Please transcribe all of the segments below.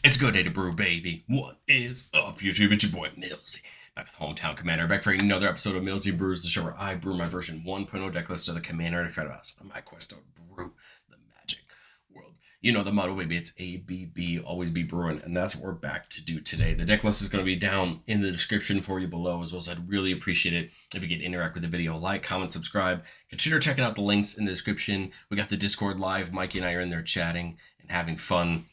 It's a good day to brew, baby. What is up, YouTube? It's your boy, Millsy. Back with Hometown Commander. Back for another episode of Millsy Brews, the show where I brew my version 1.0 deck list of the Commander to fed us on my quest to brew the magic world. You know the motto, baby. It's ABB, always be brewing. And that's what we're back to do today. The deck list is going to be down in the description for you below, as well as I'd really appreciate it if you could interact with the video. Like, comment, subscribe. Consider checking out the links in the description. We got the Discord live. Mikey and I are in there chatting and having fun.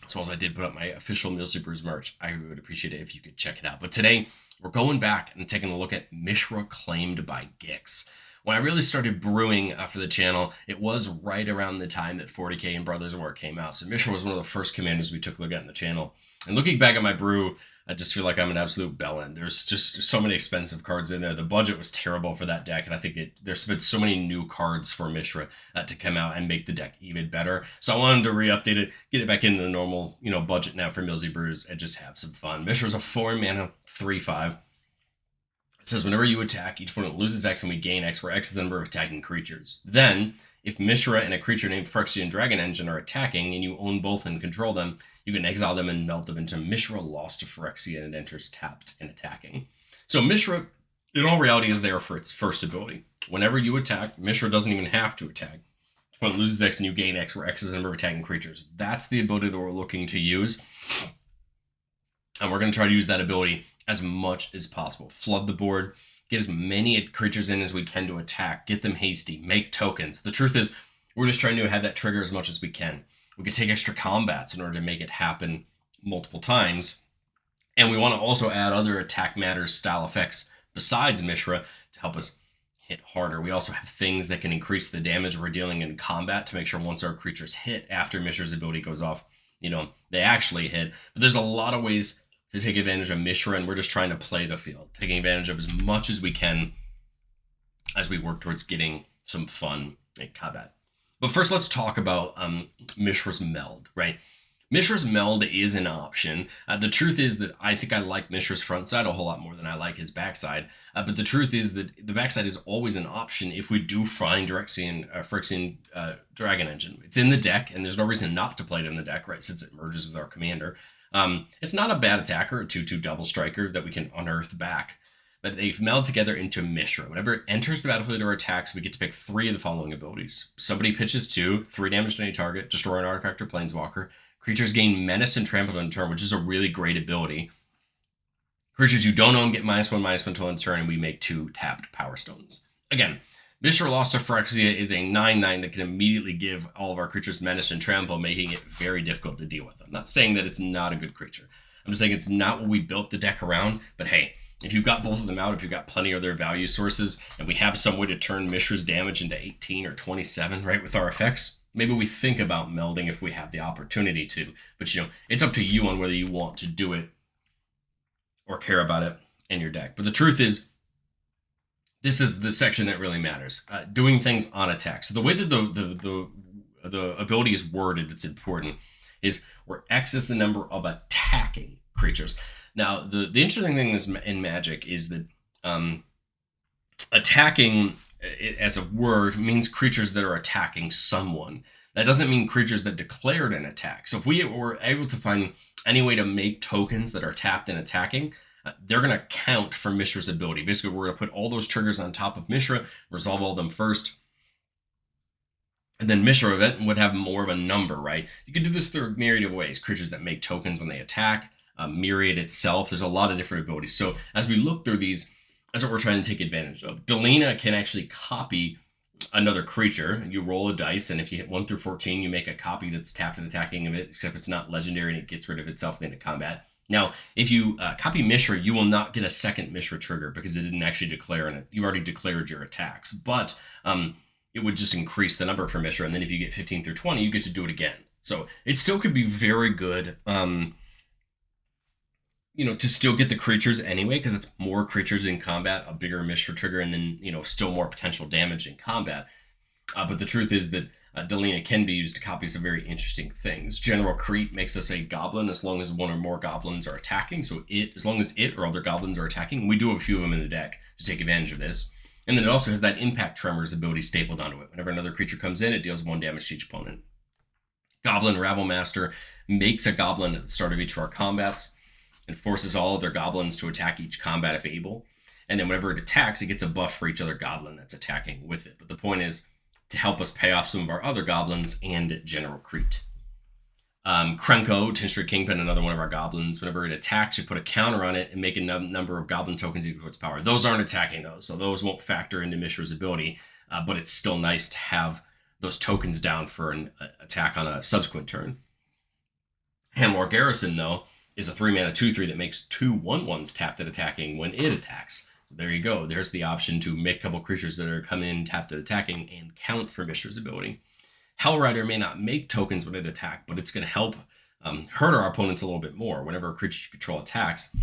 As well as I did put up my official Millsy Brews merch. I would appreciate it if you could check it out. But today, we're going back and taking a look at Mishra claimed by Gix. When I really started brewing for the channel, it was right around the time that 40k and Brothers of War came out. So Mishra was one of the first commanders we took a look at in the channel. And looking back at my brew, I just feel like I'm an absolute bellend. There's just so many expensive cards in there. The budget was terrible for that deck, and I think there's been so many new cards for Mishra to come out and make the deck even better. So I wanted to re-update it, get it back into the normal, budget now for Millsy Brews, and just have some fun. Mishra's a 4-mana 3/5. It says whenever you attack, each opponent loses X and we gain X, where X is the number of attacking creatures. Then, if Mishra and a creature named Phyrexian Dragon Engine are attacking and you own both and control them, you can exile them and melt them into Mishra lost to Phyrexia and it enters tapped and attacking. So Mishra, in all reality, is there for its first ability. Whenever you attack, Mishra doesn't even have to attack. Each opponent loses X and you gain X, where X is the number of attacking creatures. That's the ability that we're looking to use. And we're going to try to use that ability as much as possible. Flood the board, get as many creatures in as we can to attack, get them hasty, make tokens. The truth is, we're just trying to have that trigger as much as we can. We could take extra combats in order to make it happen multiple times. And we want to also add other attack matters style effects besides Mishra to help us hit harder. We also have things that can increase the damage we're dealing in combat to make sure once our creatures hit after Mishra's ability goes off, they actually hit. But there's a lot of ways to take advantage of Mishra, and we're just trying to play the field, taking advantage of as much as we can as we work towards getting some fun in combat. But first, let's talk about Mishra's meld, right? Mishra's meld is an option. The truth is that I think I like Mishra's front side a whole lot more than I like his backside. But the truth is that the backside is always an option if we do find Phyrexian Dragon Engine. It's in the deck, and there's no reason not to play it in the deck, right, since it merges with our commander. It's not a bad attacker, a 2/2 double striker that we can unearth back. But they meld together into Mishra. Whenever it enters the battlefield or attacks, we get to pick 3 of the following abilities. Somebody pitches 2, 3 damage to any target, destroy an artifact or planeswalker. Creatures gain menace and trample on turn, which is a really great ability. Creatures you don't own get -1/-1 until end turn, and we make 2 tapped Power Stones. Again, Mishra lost to Phyrexia is a 9/9 that can immediately give all of our creatures menace and trample, making it very difficult to deal with. I'm not saying that it's not a good creature. I'm just saying it's not what we built the deck around, but hey, if you've got both of them out, if you've got plenty of their value sources, and we have some way to turn Mishra's damage into 18 or 27, right, with our effects, maybe we think about melding if we have the opportunity to. But, it's up to you on whether you want to do it or care about it in your deck. But the truth is, this is the section that really matters. Doing things on attack. So the way that the ability is worded that's important is where X is the number of attacking creatures. Now, the interesting thing is in Magic is that attacking as a word means creatures that are attacking someone. That doesn't mean creatures that declared an attack. So if we were able to find any way to make tokens that are tapped and attacking, they're going to count for Mishra's ability. Basically, we're going to put all those triggers on top of Mishra, resolve all of them first, and then Mishra event would have more of a number, right? You can do this through a myriad of ways. Creatures that make tokens when they attack, Myriad itself. There's a lot of different abilities. So as we look through these, that's what we're trying to take advantage of. Delina can actually copy another creature. You roll a dice, and if you hit 1 through 14, you make a copy that's tapped and attacking of it, except it's not legendary and it gets rid of itself into combat. Now, if you copy Mishra, you will not get a second Mishra trigger because it didn't actually declare it. You already declared your attacks. But it would just increase the number for Mishra, and then if you get 15 through 20, you get to do it again. So it still could be very good, to still get the creatures anyway, because it's more creatures in combat, a bigger Mishra trigger, and then, still more potential damage in combat. But the truth is that Delina can be used to copy some very interesting things. General Crete makes us a goblin as long as one or more goblins are attacking. So as long as it or other goblins are attacking, we do have a few of them in the deck to take advantage of this. And then it also has that Impact Tremors ability stapled onto it. Whenever another creature comes in, it deals 1 damage to each opponent. Goblin Rabble Master makes a goblin at the start of each of our combats and forces all of their goblins to attack each combat if able. And then whenever it attacks, it gets a buff for each other goblin that's attacking with it. But the point is to help us pay off some of our other goblins and General Crete. Krenko, Tinstrid Kingpin, another one of our goblins, whenever it attacks, you put a counter on it and make a number of goblin tokens equal to its power. Those aren't attacking those, so those won't factor into Mishra's ability, but it's still nice to have those tokens down for an attack on a subsequent turn. Hanwar Garrison, though, is a 3-mana 2/3 that makes 2 1/1s tapped at attacking when it attacks. So there you go. There's the option to make a couple creatures that are come in tapped at attacking and count for Mishra's ability. Hellrider may not make tokens when it attacks, but it's going to help hurt our opponents a little bit more. Whenever a creature you control attacks,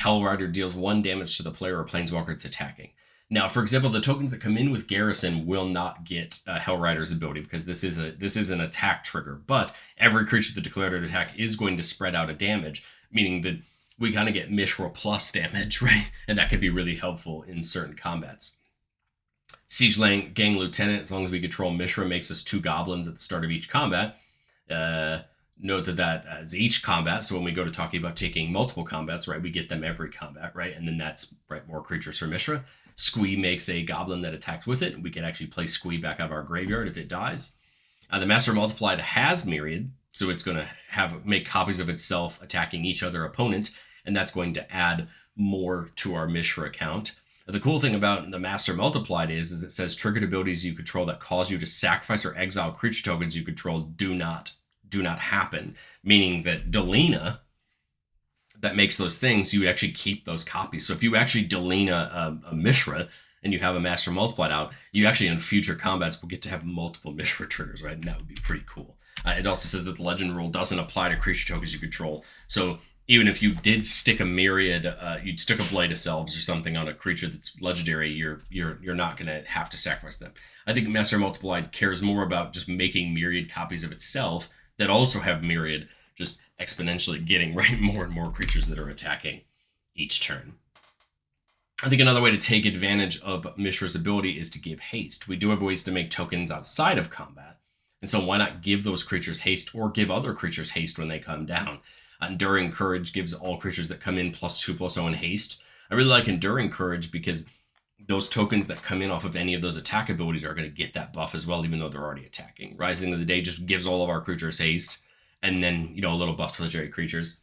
Hellrider deals 1 damage to the player or planeswalker it's attacking. Now, for example, the tokens that come in with Garrison will not get Hellrider's ability because this is an attack trigger. But every creature that declared an attack is going to spread out a damage, meaning that we kind of get Mishra plus damage, right? And that could be really helpful in certain combats. Siege Gang Lieutenant, as long as we control Mishra, makes us 2 goblins at the start of each combat. Note that as each combat, so when we go to talking about taking multiple combats, right, we get them every combat, right? And then that's right, more creatures for Mishra. Squee makes a goblin that attacks with it. We can actually play Squee back out of our graveyard if it dies. The Master Multiplied has Myriad, so it's going to make copies of itself attacking each other opponent, and that's going to add more to our Mishra account. The cool thing about the Master Multiplied is it says triggered abilities you control that cause you to sacrifice or exile creature tokens you control do not happen, meaning that Delina, that makes those things, you actually keep those copies. So if you actually Delina a Mishra and you have a Master Multiplied out, you actually in future combats will get to have multiple Mishra triggers, right? And that would be pretty cool. It also says that the legend rule doesn't apply to creature tokens you control. So even if you did stick a Myriad, you'd stick a Blade of Selves or something on a creature that's legendary, you're not going to have to sacrifice them. I think Master Multiplied cares more about just making Myriad copies of itself that also have Myriad, just exponentially getting right more and more creatures that are attacking each turn. I think another way to take advantage of Mishra's ability is to give haste. We do have ways to make tokens outside of combat, and so why not give those creatures haste or give other creatures haste when they come down? Enduring Courage gives all creatures that come in +2/+0 in haste. I really like Enduring Courage because those tokens that come in off of any of those attack abilities are going to get that buff as well, even though they're already attacking. Rising of the Day just gives all of our creatures haste, and then, a little buff to legendary creatures.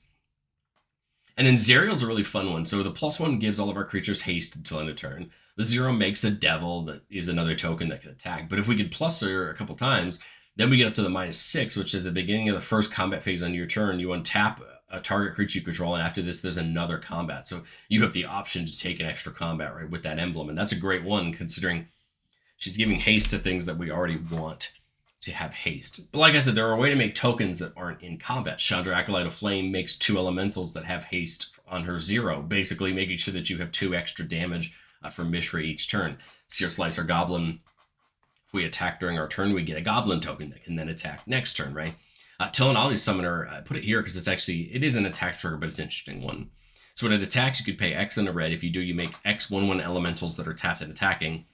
And then Zerial's a really fun one. So the +1 gives all of our creatures haste until end of turn. The 0 makes a Devil that is another token that can attack. But if we could plus her a couple times, then we get up to the -6, which is the beginning of the first combat phase on your turn. You untap a target creature you control, and after this, there's another combat. So you have the option to take an extra combat, right, with that emblem. And that's a great one, considering she's giving haste to things that we already want to have haste. But like I said, there are a way to make tokens that aren't in combat. Chandra, Acolyte of Flame, makes 2 elementals that have haste on her 0, basically making sure that you have 2 extra damage for Mishra each turn. Seer Slicer Goblin, if we attack during our turn, we get a Goblin token that can then attack next turn, right? Tilinali's Summoner, I put it here because it is an attack trigger, but it's an interesting one. So when it attacks, you could pay X and a red. If you do, you make X 1/1 elementals that are tapped and attacking.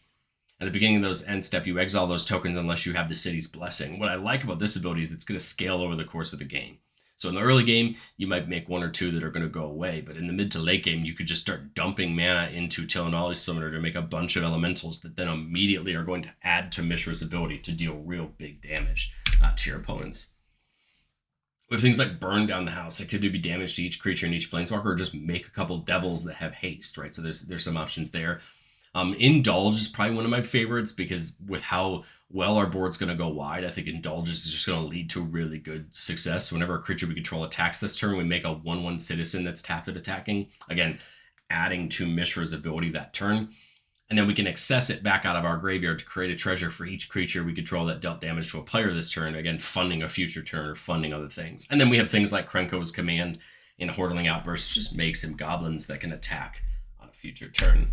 At the beginning of those end step, you exile those tokens unless you have the City's Blessing. What I like about this ability is it's going to scale over the course of the game. So in the early game, you might make 1 or 2 that are going to go away, but in the mid to late game, you could just start dumping mana into Tilinali's Summoner to make a bunch of elementals that then immediately are going to add to Mishra's ability to deal real big damage to your opponents. With things like Burn Down the House, it could be damage to each creature and each planeswalker, or just make a couple devils that have haste, right? So there's some options there. Indulge is probably one of my favorites because with how well our board's going to go wide, I think Indulge is just going to lead to really good success. Whenever a creature we control attacks this turn, we make a 1/1 citizen that's tapped at attacking. Again, adding to Mishra's ability that turn. And then we can access it back out of our graveyard to create a treasure for each creature we control that dealt damage to a player this turn. Again, funding a future turn or funding other things. And then we have things like Krenko's Command in Hordeling Outburst, just makes him goblins that can attack on a future turn.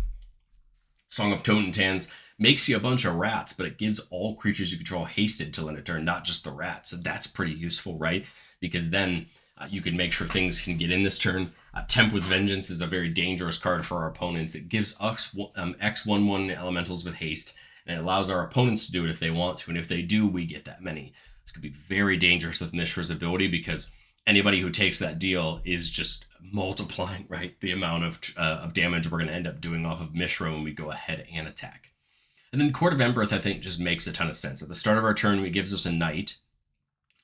Song of Totentans makes you a bunch of rats, but it gives all creatures you control hasted till end of turn, not just the rats. So that's pretty useful, right? Because then you can make sure things can get in this turn. Temp with Vengeance is a very dangerous card for our opponents. It gives us X 1/1 elementals with haste, and it allows our opponents to do it if they want to. And if they do, we get that many. This could be very dangerous with Mishra's ability because anybody who takes that deal is just multiplying, right, the amount of damage we're going to end up doing off of Mishra when we go ahead and attack. And then Court of Embereth, I think, just makes a ton of sense. At the start of our turn, it gives us a knight.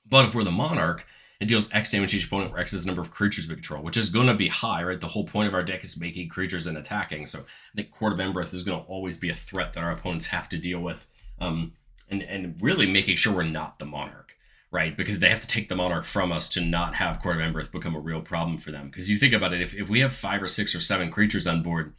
But if we're the monarch, it deals X damage to each opponent, where X is the number of creatures we control, which is going to be high, right? The whole point of our deck is making creatures and attacking. So I think Court of Embereth is going to always be a threat that our opponents have to deal with. And really making sure we're not the monarch, right? Because they have to take the monarch from us to not have Court of Embereth become a real problem for them. Because you think about it, if we have 5 or 6 or 7 creatures on board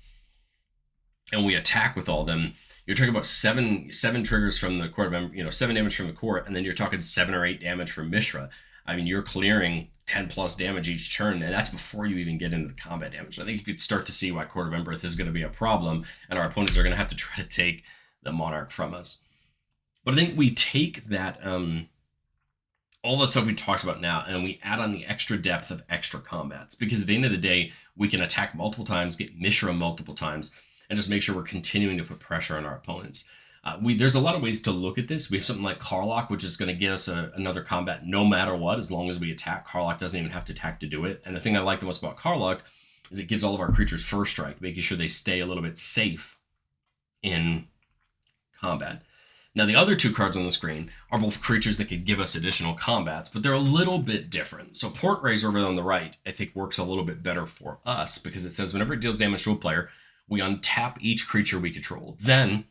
and we attack with all of them, you're talking about seven triggers from the Court of 7 damage from the court, and then you're talking 7 or 8 damage from Mishra. I mean, you're clearing 10 plus damage each turn, and that's before you even get into the combat damage. I think you could start to see why Court of Embereth is going to be a problem, and our opponents are going to have to try to take the monarch from us. But I think we take that, all that stuff we talked about now, and we add on the extra depth of extra combats, because at the end of the day, we can attack multiple times, get Mishra multiple times, and just make sure we're continuing to put pressure on our opponents. There's a lot of ways to look at this. We have something like Karlach, which is going to get us another combat no matter what, as long as we attack. Karlach doesn't even have to attack to do it. And the thing I like the most about Karlach is it gives all of our creatures first strike, making sure they stay a little bit safe in combat. Now, the other 2 cards on the screen are both creatures that could give us additional combats, but they're a little bit different. So Portraiser over on the right, I think, works a little bit better for us, because it says whenever it deals damage to a player, we untap each creature we control. Then,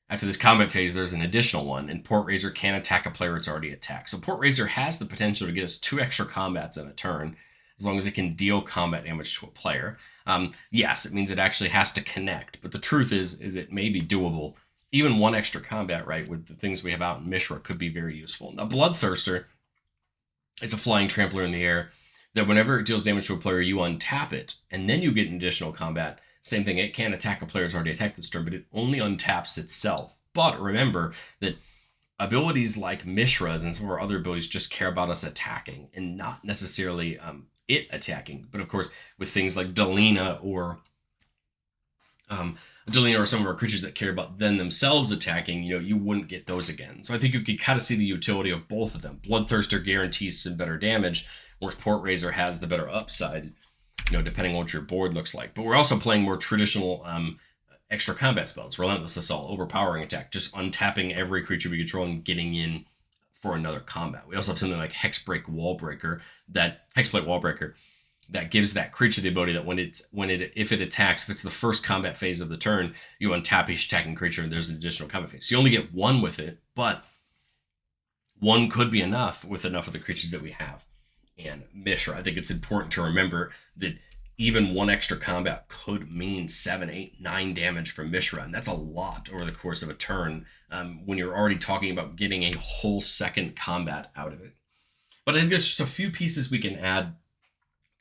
after this combat phase, there's an additional one, and Portraiser can attack a player it's already attacked. So Portraiser has the potential to get us 2 extra combats in a turn, as long as it can deal combat damage to a player. Yes, it means it actually has to connect, but the truth is it may be doable. Even 1 extra combat, right, with the things we have out in Mishra could be very useful. Now, Bloodthirster is a flying trampler in the air that whenever it deals damage to a player, you untap it, and then you get an additional combat. Same thing, it can attack a player that's already attacked this turn, but it only untaps itself. But remember that abilities like Mishra's and some of our other abilities just care about us attacking and not necessarily it attacking. But of course, with things like Delina or some of our creatures that care about them themselves attacking, you wouldn't get those again. So I think you could kind of see the utility of both of them. Bloodthirster guarantees some better damage, whereas Portraiser has the better upside, depending on what your board looks like. But we're also playing more traditional extra combat spells. Relentless Assault, Overpowering Attack, just untapping every creature we control and getting in for another combat. We also have something like Hexplate Wallbreaker that gives that creature the ability that if it attacks, if it's the first combat phase of the turn, you untap each attacking creature and there's an additional combat phase. So you only get 1 with it, but 1 could be enough with enough of the creatures that we have. And Mishra, I think it's important to remember that even 1 extra combat could mean 7, 8, 9 damage from Mishra, and that's a lot over the course of a turn when you're already talking about getting a whole second combat out of it. But I think there's just a few pieces we can add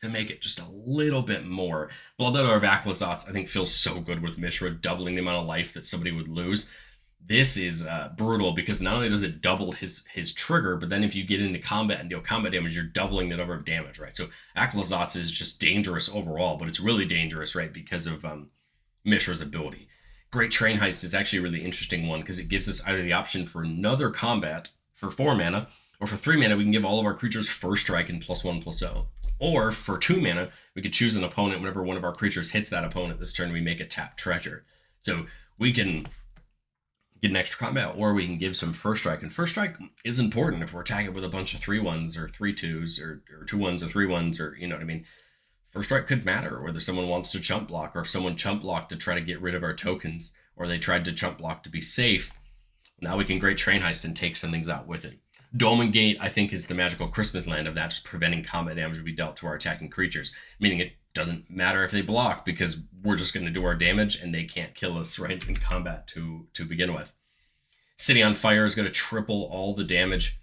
to make it just a little bit more. Bloodlet or Backlazats, I think, feels so good with Mishra, doubling the amount of life that somebody would lose. This is brutal, because not only does it double his trigger, but then if you get into combat and deal combat damage, you're doubling the number of damage, right? So Backlazats is just dangerous overall, but it's really dangerous, right, because of Mishra's ability. Great Train Heist is actually a really interesting one, because it gives us either the option for another combat for 4 mana, or for 3 mana, we can give all of our creatures first strike and +1/+0. Or for 2 mana, we could choose an opponent. Whenever one of our creatures hits that opponent this turn, we make a tap treasure. So we can get an extra combat, or we can give some first strike. And first strike is important if we're attacking with a bunch of 3/1s or 3/2s or 2/1s or 3/1s, or you know what I mean. First strike could matter, whether someone wants to chump block, or if someone chump blocked to try to get rid of our tokens, or they tried to chump block to be safe. Now we can Great Train Heist and take some things out with it. Dolmen Gate, I think, is the magical Christmas land of that, just preventing combat damage to be dealt to our attacking creatures, meaning it doesn't matter if they block, because we're just going to do our damage and they can't kill us right in combat to begin with. City on Fire is going to triple all the damage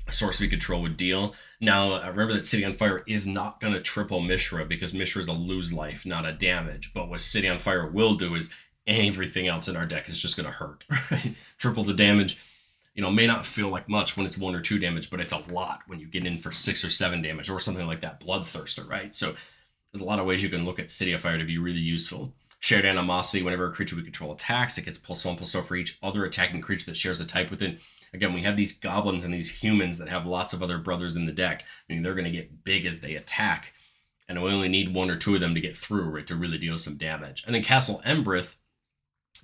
a source we control would deal. Now, remember that City on Fire is not going to triple Mishra, because Mishra is a lose life, not a damage. But what City on Fire will do is everything else in our deck is just going to hurt, right? Triple the damage. May not feel like much when it's 1 or 2 damage, but it's a lot when you get in for 6 or 7 damage, or something like that Bloodthirster, right? So there's a lot of ways you can look at City of Fire to be really useful. Shared Animosity, whenever a creature we control attacks, it gets +1/+0 for each other attacking creature that shares a type with it. Again, we have these goblins and these humans that have lots of other brothers in the deck, meaning they're going to get big as they attack. And we only need 1 or 2 of them to get through, right, to really deal some damage. And then Castle Embrith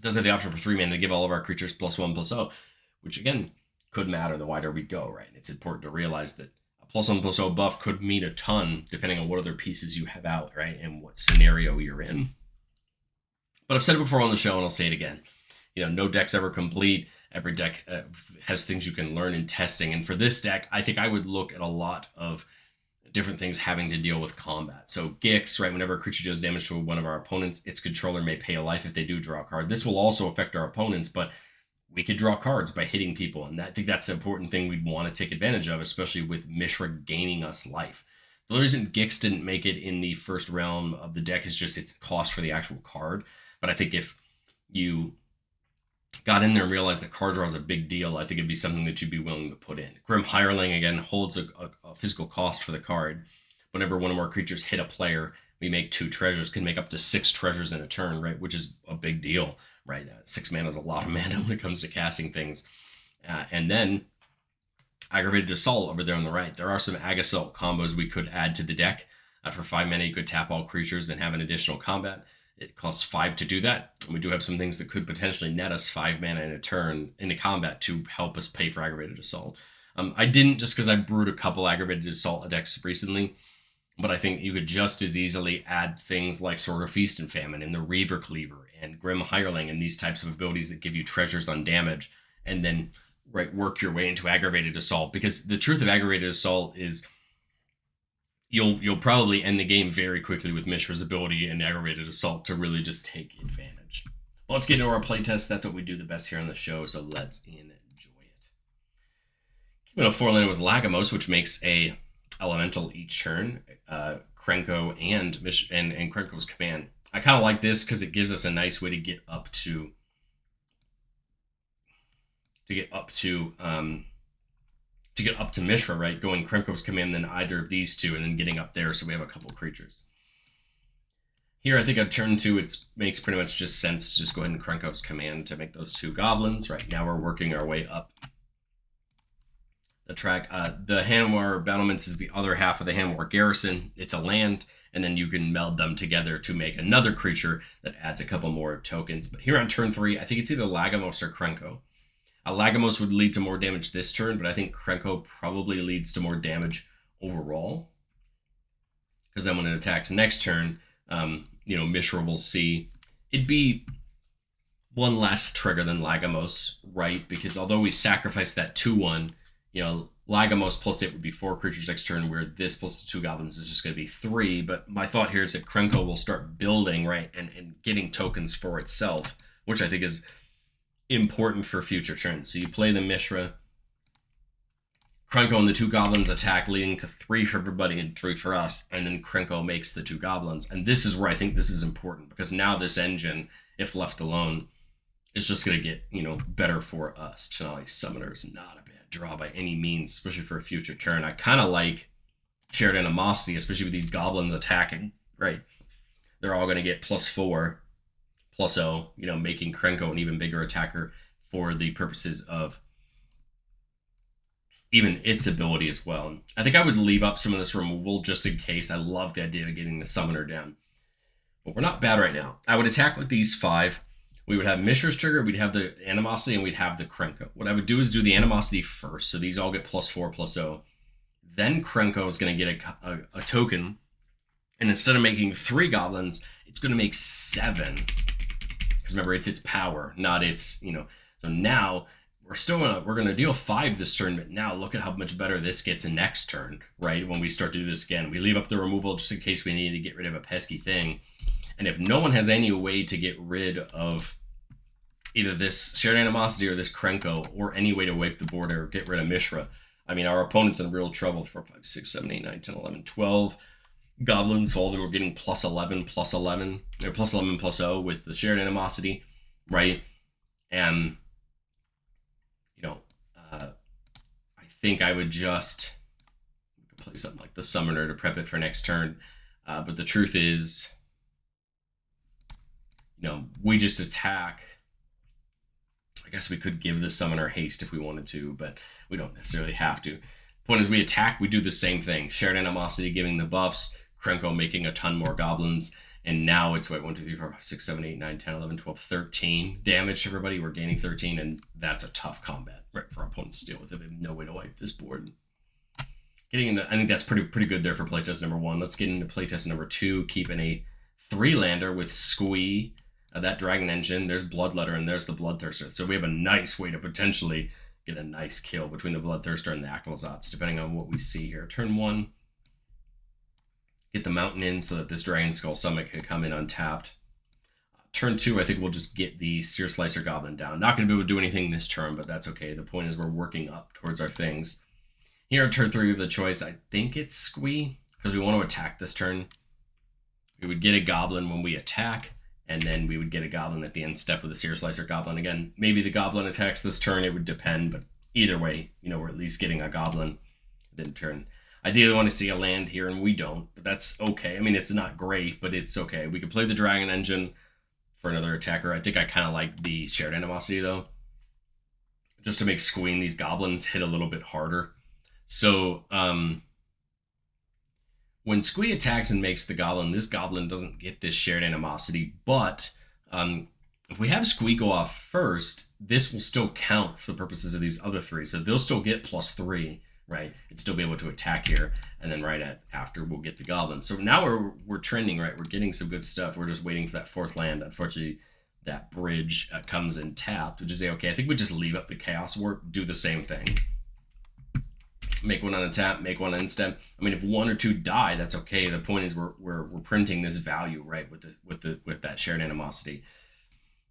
does have the option for 3 mana to give all of our creatures +1/+0, which again could matter the wider we go, right? It's important to realize that a +1/+0 buff could mean a ton depending on what other pieces you have out, right, and what scenario you're in. But I've said it before on the show, and I'll say it again. No deck's ever complete. Every deck has things you can learn in testing. And for this deck, I think I would look at a lot of different things having to deal with combat. So Gix, right, whenever a creature does damage to one of our opponents, its controller may pay a life if they do draw a card. This will also affect our opponents, but we could draw cards by hitting people, and I think that's an important thing we'd want to take advantage of, especially with Mishra gaining us life. The reason Gix didn't make it in the first realm of the deck is just its cost for the actual card. But I think if you got in there and realized that card draw is a big deal, I think it'd be something that you'd be willing to put in. Grim Hireling, again, holds a physical cost for the card. Whenever one of our creatures hit a player, we make 2 treasures, can make up to 6 treasures in a turn, right? Which is a big deal, right? 6 mana is a lot of mana when it comes to casting things. And then Aggravated Assault over there on the right. There are some Ag Assault combos we could add to the deck. For 5 mana, you could tap all creatures and have an additional combat. It costs 5 to do that. And we do have some things that could potentially net us 5 mana in a turn into combat to help us pay for Aggravated Assault. I didn't, just because I brewed a couple Aggravated Assault decks recently, but I think you could just as easily add things like Sword of Feast and Famine and the Reaver Cleaver and Grim Hireling and these types of abilities that give you treasures on damage, and then work your way into Aggravated Assault. Because the truth of Aggravated Assault is you'll probably end the game very quickly with Mishra's ability and Aggravated Assault to really just take advantage. Well, let's get into our playtest. That's what we do the best here on the show, so let's enjoy it. Keeping a 4-land with Lagomos, which makes a elemental each turn, Krenko and Krenko's command. I kind of like this because it gives us a nice way to get up to Mishra, right? Going Krenko's command, then either of these 2, and then getting up there, so we have a couple creatures. Here, I think at turn 2, it makes pretty much just sense to just go ahead and Krenko's command to make those 2 goblins. Right now, we're working our way up the track. The Hanwar Battlements is the other half of the Hanwar Garrison. It's a land, and then you can meld them together to make another creature that adds a couple more tokens. But here on turn 3, I think it's either Lagomos or Krenko. Lagomos would lead to more damage this turn, but I think Krenko probably leads to more damage overall. Because then when it attacks next turn, Mishra will see. It'd be one less trigger than Lagomos, right? Because although we sacrifice that 2/1, Lagomos plus 8 would be 4 creatures next turn, where this plus the 2 goblins is just going to be 3. But my thought here is that Krenko will start building, right, and getting tokens for itself, which I think is important for future turns. So you play the Mishra, Krenko and the 2 goblins attack, leading to 3 for everybody and 3 for us, and then Krenko makes the 2 goblins. And this is where I think this is important, because now this engine, if left alone, is just going to get, better for us. Chenali Summoner is not a bad draw by any means, especially for a future turn. I kind of like Shared Animosity, especially with these goblins attacking, right? They're all going to get +4. +0, making Krenko an even bigger attacker for the purposes of even its ability as well. I think I would leave up some of this removal just in case. I love the idea of getting the Summoner down. But we're not bad right now. I would attack with these 5. We would have Mishra's trigger, we'd have the Animosity, and we'd have the Krenko. What I would do is do the Animosity first, so these all get +4, +0. Then Krenko is going to get a token, and instead of making 3 goblins, it's going to make 7. Because remember, it's its power, not its, So now we're gonna deal 5 this turn, but now look at how much better this gets in next turn, right? When we start to do this again, we leave up the removal just in case we need to get rid of a pesky thing. And if no one has any way to get rid of either this Shared Animosity or this Krenko, or any way to wipe the board or get rid of Mishra, I mean, our opponent's in real trouble. 4, 5, 6, 7, 8, 9, 10, 11, 12 goblins, so all they were getting +11, +11, or +11, +0 with the Shared Animosity, right? And I think I would just play something like the Summoner to prep it for next turn. But the truth is, we just attack I guess we could give the summoner haste if we wanted to, but we don't necessarily have to. Point is, we attack, we do the same thing. Shared Animosity giving the buffs, Krenko making a ton more goblins, and now it's, what, 1, 2, 3, 4, 5, 6, 7, 8, 9, 10, 11, 12, 13 damage to everybody. We're gaining 13, and that's a tough combat, right, for our opponents to deal with. They have no way to wipe this board. Getting into, I think that's pretty good there for playtest number 1. Let's get into playtest number 2, keeping a 3-lander with Squee, that Dragon Engine. There's Bloodletter, and there's the Bloodthirster. So we have a nice way to potentially get a nice kill between the Bloodthirster and the Akhlazats, depending on what we see here. Turn 1, get the Mountain in so that this Dragon Skull Summit can come in untapped. Turn 2, I think we'll just get the Seer Slicer Goblin down. Not going to be able to do anything this turn, but that's okay. The point is we're working up towards our things. Here on turn 3, we have the choice. I think it's Squee, because we want to attack this turn. We would get a Goblin when we attack, and then we would get a Goblin at the end step with a Seer Slicer Goblin. Again, maybe the Goblin attacks this turn. It would depend, but either way, you know, we're at least getting a Goblin then turn. Ideally, want to see a land here, and we don't, but that's okay. I mean, it's not great, but it's okay. We could play the Dragon Engine for another attacker. I think I kind of like the Shared Animosity, though, just to make Squeeing these Goblins hit a little bit harder. So, when Squee attacks and makes the Goblin, this Goblin doesn't get this Shared Animosity, but if we have Squee go off first, this will still count for the purposes of these other 3. So they'll still get +3, right? And still be able to attack here, and then after we'll get the Goblin. So now we're trending, right? We're getting some good stuff. We're just waiting for that 4th land. Unfortunately, that bridge comes in tapped, which is okay. I think we just leave up the Chaos Warp, do the same thing. Make one on a tap, make one end step. I mean, if 1 or 2 die, that's okay. The point is we're printing this value, right, with that Shared Animosity.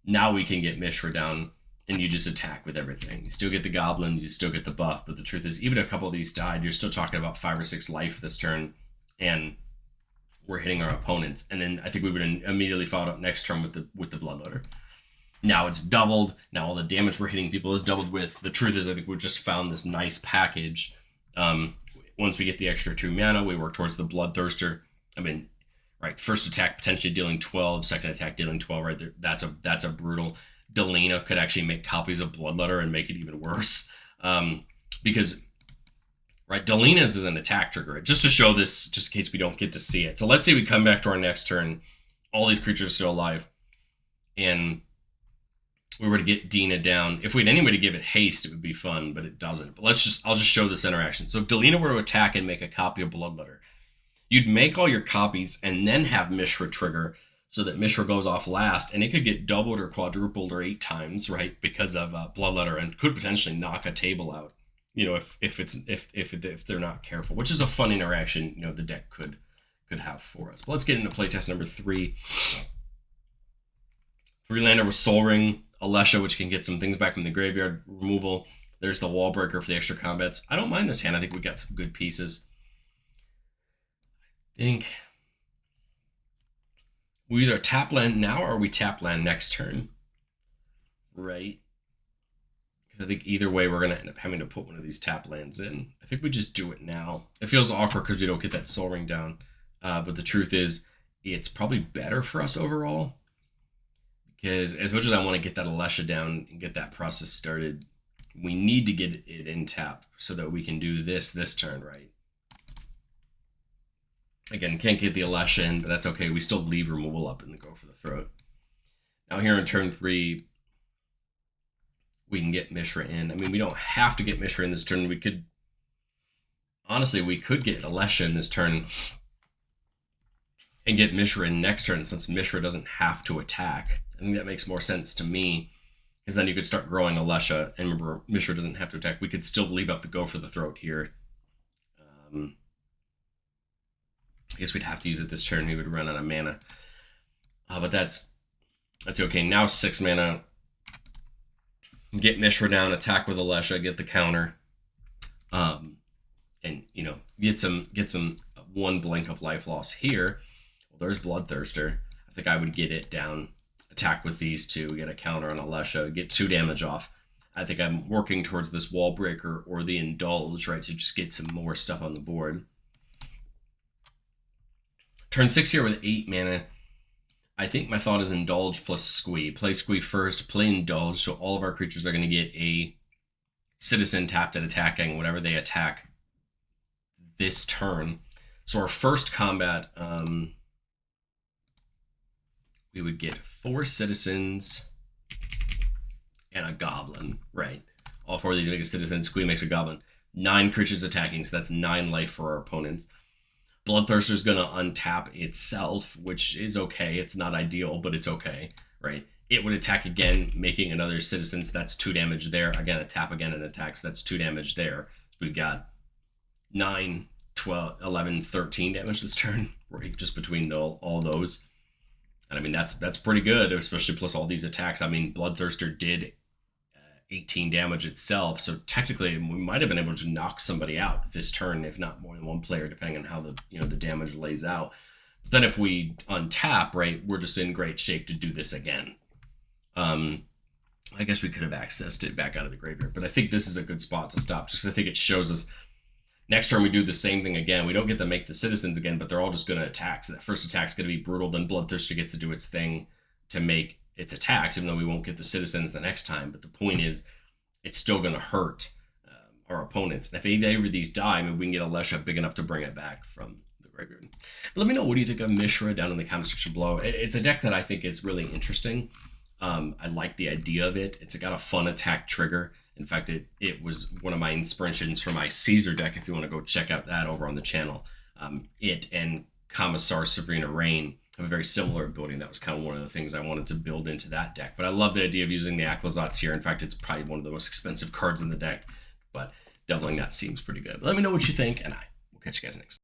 Now we can get Mishra down, and you just attack with everything. You still get the Goblins, you still get the buff, but the truth is, even a couple of these died, you're still talking about 5 or 6 life this turn, and we're hitting our opponents. And then I think we would immediately follow up next turn with the Bloodletter. Now it's doubled. Now all the damage we're hitting people is doubled with. The truth is, I think we've just found this nice package. Once we get the extra 2 mana, we work towards the Bloodthirster. I mean, right, first attack potentially dealing 12, second attack dealing 12 right there. That's a brutal. Delina could actually make copies of Bloodletter and make it even worse. Because, right, Delina's is an attack trigger, just to show this, just in case we don't get to see it. So let's say we come back to our next turn, all these creatures are still alive, and we were to get Dina down. If we had any way to give it haste, it would be fun, but it doesn't. But I'll just show this interaction. So if Delina were to attack and make a copy of Bloodletter, you'd make all your copies and then have Mishra trigger so that Mishra goes off last, and it could get doubled or quadrupled or 8 times, right, because of Bloodletter, and could potentially knock a table out, you know, if they're not careful, which is a fun interaction, you know, the deck could have for us. But let's get into playtest number 3. 3-lander with Soul Ring, Alesha, which can get some things back from the graveyard removal. There's the Wall Breaker for the extra combats. I don't mind this hand. I think we got some good pieces. I think we either tap land now or we tap land next turn, right? Because I think either way we're going to end up having to put one of these tap lands in. I think we just do it now. It feels awkward because we don't get that Soul Ring down. But the truth is, it's probably better for us overall. Because as much as I want to get that Alesha down and get that process started, we need to get it in tap so that we can do this turn, right? Again, can't get the Alesha in, but that's okay. We still leave removal up and go for the throat. Now here on turn 3, we can get Mishra in. I mean, we don't have to get Mishra in this turn. We could, honestly, we could get Alesha in this turn and get Mishra in next turn, since Mishra doesn't have to attack. I think that makes more sense to me, because then you could start growing Alesha, and remember, Mishra doesn't have to attack. We could still leave up the go for the throat here. I guess we'd have to use it this turn. We would run out of mana. But that's okay. Now 6 mana. Get Mishra down, attack with Alesha, get the counter. And, you know, get some 1 blink of life loss here. Well, there's Bloodthirster. I think I would get it down, attack with these 2, get a counter on Alesha, get 2 damage off. I think I'm working towards this Wall Breaker or the Indulge, right, to just get some more stuff on the board. Turn 6 here with 8 mana. I think my thought is Indulge plus Squee. Play Squee first, play Indulge, so all of our creatures are going to get a citizen tapped at attacking whatever they attack this turn. So our first combat, we would get 4 citizens and a goblin, right? All 4 of these make a citizen, Squee makes a goblin. 9 creatures attacking, so that's 9 life for our opponents. Bloodthirster's gonna untap itself, which is okay. It's not ideal, but it's okay, right? It would attack again, making another citizen, so that's 2 damage there. Again, a tap again and attacks, so that's 2 damage there. So we've got 9, 12, 11, 13 damage this turn, right? Just between all those. And I mean, that's pretty good, especially plus all these attacks. I mean, Bloodthirster did 18 damage itself, so technically we might have been able to knock somebody out this turn, if not more than one player, depending on how the damage lays out. But then if we untap, right, we're just in great shape to do this again. I guess we could have accessed it back out of the graveyard, but I think this is a good spot to stop, just I think it shows us next turn we do the same thing again. We don't get to make the citizens again, but they're all just going to attack. So that first attack's going to be brutal. Then Bloodthirster gets to do its thing to make its attacks, even though we won't get the citizens the next time. But the point is, it's still going to hurt our opponents. And if either of these die, maybe we can get a Lesha big enough to bring it back from the graveyard. But let me know, what do you think of Mishra down in the comment section below? It's a deck that I think is really interesting. I like the idea of it. It's got a fun attack trigger. In fact, it was one of my inspirations for my Caesar deck, if you want to go check out that over on the channel. It and Commissar Sabrina Rain have a very similar ability, and that was kind of one of the things I wanted to build into that deck. But I love the idea of using the Aclazotz here. In fact, it's probably one of the most expensive cards in the deck, but doubling that seems pretty good. But let me know what you think, and I will catch you guys next time.